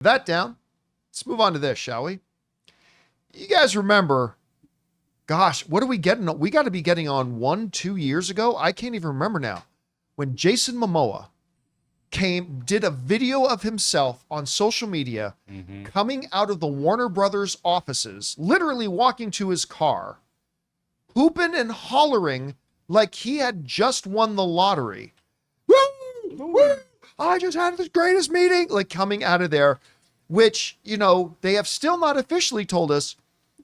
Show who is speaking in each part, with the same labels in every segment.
Speaker 1: That down. Let's move on to this, shall we? You guys remember, gosh, what are we getting? We got to be getting on 1-2 years ago. I can't even remember now. When Jason Momoa did a video of himself on social media coming out of the Warner Brothers offices, literally walking to his car, hooping and hollering like he had just won the lottery. Woo! Woo! I just had the greatest meeting, like coming out of there, which, you know, they have still not officially told us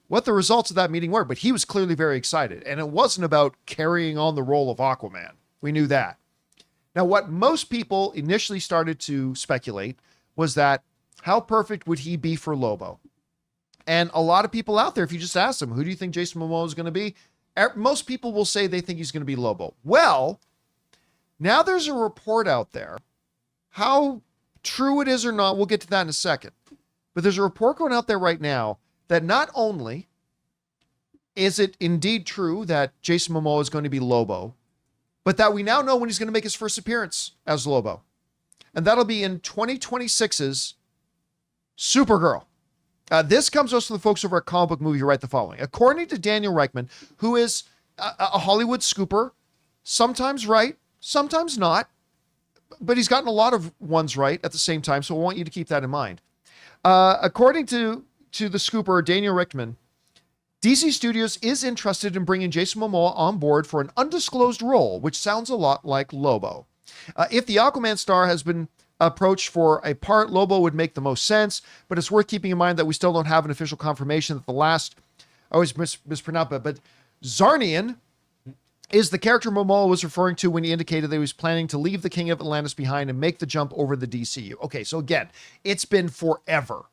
Speaker 1: what the results of that meeting were, but he was clearly very excited. And it wasn't about carrying on the role of Aquaman. We knew that. Now, what most people initially started to speculate was that how perfect would he be for Lobo? And a lot of people out there, if you just ask them, who do you think Jason Momoa is going to be? Most people will say they think he's going to be Lobo. Well, now there's a report out there. How true it is or not, we'll get to that in a second. But there's a report going out there right now that not only is it indeed true that Jason Momoa is going to be Lobo, but that we now know when he's going to make his first appearance as Lobo. And that'll be in 2026's Supergirl. This comes to us from the folks over at Comic Book Movie who write the following. According to Daniel Reichman, who is a Hollywood scooper, sometimes right, sometimes not, but he's gotten a lot of ones right at the same time, so I want you to keep that in mind. According to the scooper, Daniel Reichman, DC Studios is interested in bringing Jason Momoa on board for an undisclosed role, which sounds a lot like Lobo. If the Aquaman star has been approached for a part, Lobo would make the most sense, but it's worth keeping in mind that we still don't have an official confirmation that the last, I always mispronounce it, but Zarnian is the character Momoa was referring to when he indicated that he was planning to leave the King of Atlantis behind and make the jump over the DCU. Okay, so again, it's been forever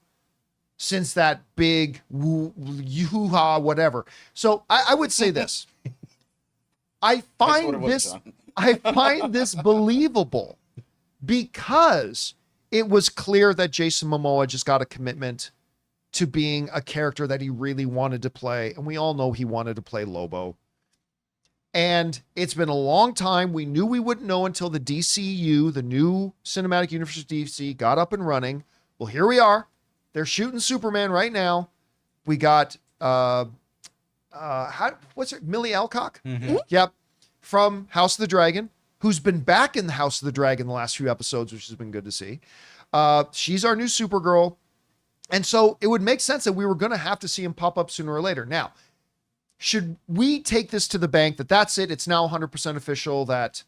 Speaker 1: since that big yoo-ha, whatever. So I would say this. I find this believable because it was clear that Jason Momoa just got a commitment to being a character that he really wanted to play. And we all know he wanted to play Lobo. And it's been a long time. We knew we wouldn't know until the DCU, the new cinematic universe of DC, got up and running. Well, here we are. They're shooting Superman right now. We got, what's it? Millie Alcock? Mm-hmm. Yep. From House of the Dragon, who's been back in the House of the Dragon the last few episodes, which has been good to see. She's our new Supergirl. And so it would make sense that we were going to have to see him pop up sooner or later. Now, should we take this to the bank that that's it? It's now 100% official that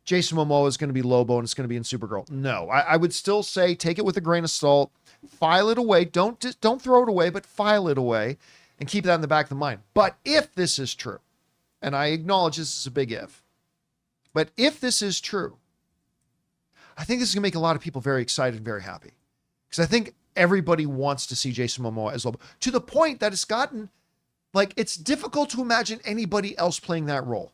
Speaker 1: Jason Momoa is going to be Lobo and it's going to be in Supergirl. No, I would still say take it with a grain of salt, file it away. Don't throw it away, but file it away and keep that in the back of the mind. But if this is true, and I acknowledge this is a big if, but if this is true, I think this is going to make a lot of people very excited and very happy. Because I think everybody wants to see Jason Momoa as Lobo to the point that it's gotten like, it's difficult to imagine anybody else playing that role.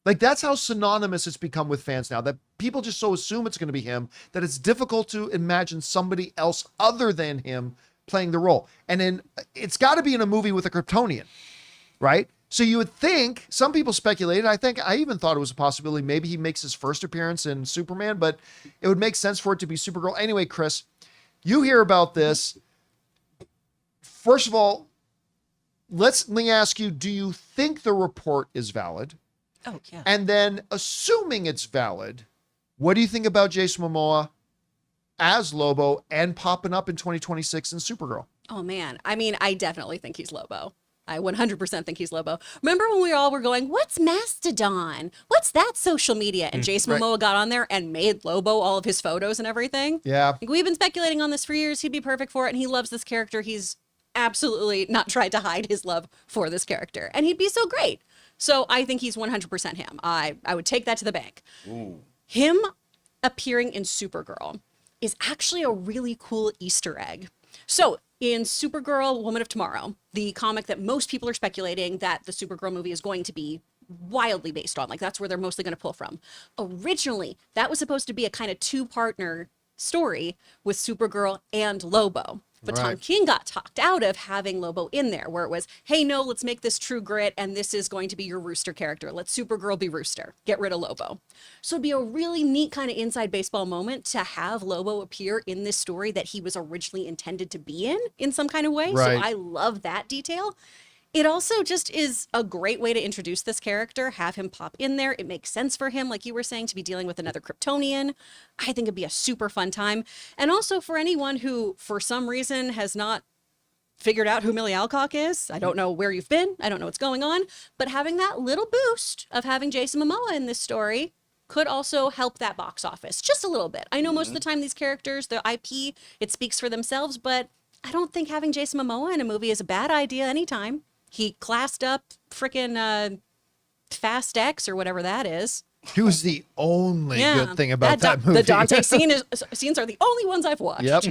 Speaker 1: Like, that's how synonymous it's become with fans now, that people just so assume it's going to be him that it's difficult to imagine somebody else other than him playing the role. And then it's got to be in a movie with a Kryptonian, right? So you would think, some people speculated, I even thought it was a possibility, maybe he makes his first appearance in Superman, but it would make sense for it to be Supergirl. Anyway, Chris, you hear about this. First of all, let me ask you, do you think the report is valid?
Speaker 2: Oh, yeah.
Speaker 1: And then, assuming it's valid, what do you think about Jason Momoa as Lobo and popping up in 2026 in Supergirl?
Speaker 2: Oh, man. I mean, I definitely think he's Lobo. I 100% think he's Lobo. Remember when we all were going, what's Mastodon? What's that social media? And Jason Momoa got on there and made Lobo all of his photos and everything.
Speaker 1: Yeah.
Speaker 2: We've been speculating on this for years. He'd be perfect for it. And he loves this character. He's absolutely not tried to hide his love for this character. And he'd be so great. So I think he's 100% him. I would take that to the bank. Ooh. Him appearing in Supergirl is actually a really cool Easter egg. So in Supergirl, Woman of Tomorrow, the comic that most people are speculating that the Supergirl movie is going to be wildly based on, like that's where they're mostly going to pull from. Originally, that was supposed to be a kind of two-partner story with Supergirl and Lobo. But
Speaker 1: Right.
Speaker 2: Tom King got talked out of having Lobo in there, where it was, hey, no, let's make this True Grit, and this is going to be your Rooster character. Let Supergirl be Rooster. Get rid of Lobo. So it'd be a really neat kind of inside baseball moment to have Lobo appear in this story that he was originally intended to be in some kind of way.
Speaker 1: Right.
Speaker 2: So I love that detail. It also just is a great way to introduce this character, have him pop in there. It makes sense for him, like you were saying, to be dealing with another Kryptonian. I think it'd be a super fun time. And also for anyone who, for some reason, has not figured out who Millie Alcock is. I don't know where you've been. I don't know what's going on. But having that little boost of having Jason Momoa in this story could also help that box office just a little bit. I know most of the time these characters, the IP, it speaks for themselves, but I don't think having Jason Momoa in a movie is a bad idea anytime. He classed up frickin' Fast X or whatever that is.
Speaker 1: He was the only good thing about that movie.
Speaker 2: The Dante scenes are the only ones I've watched.
Speaker 1: Yep.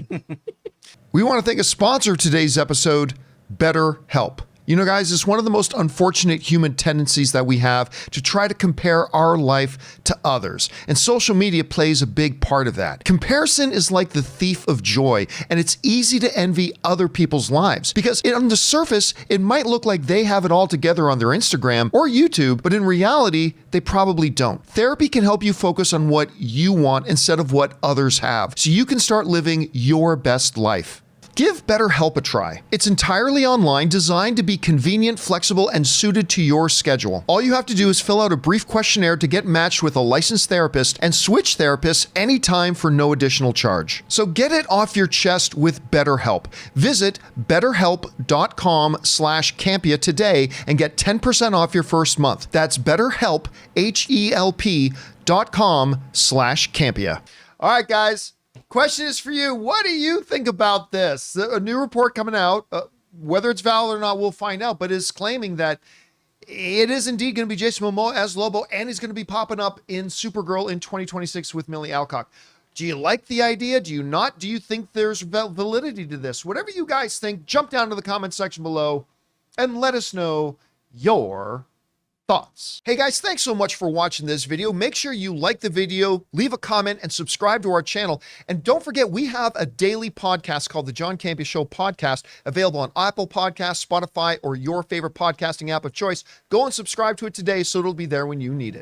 Speaker 1: We want to thank a sponsor of today's episode, BetterHelp. You know, guys, it's one of the most unfortunate human tendencies that we have to try to compare our life to others. And social media plays a big part of that. Comparison is like the thief of joy, and it's easy to envy other people's lives because on the surface, it might look like they have it all together on their Instagram or YouTube, but in reality, they probably don't. Therapy can help you focus on what you want instead of what others have, so you can start living your best life. Give BetterHelp a try. It's entirely online, designed to be convenient, flexible, and suited to your schedule. All you have to do is fill out a brief questionnaire to get matched with a licensed therapist and switch therapists anytime for no additional charge. So get it off your chest with BetterHelp. Visit betterhelp.com/Campea today and get 10% off your first month. That's BetterHelp, HELP.com/Campea. All right, guys. Question is for you. What do you think about this? A new report coming out, whether it's valid or not, we'll find out, but is claiming that it is indeed going to be Jason Momoa as Lobo, and he's going to be popping up in Supergirl in 2026 with Millie Alcock. Do you like the idea? Do you not? Do you think there's validity to this? Whatever you guys think, jump down to the comment section below and let us know your thoughts. Hey guys, thanks so much for watching this video. Make sure you like the video, leave a comment, and subscribe to our channel. And don't forget, we have a daily podcast called the John Campea Show podcast, available on Apple Podcasts, Spotify, or your favorite podcasting app of choice. Go and subscribe to it today so it'll be there when you need it.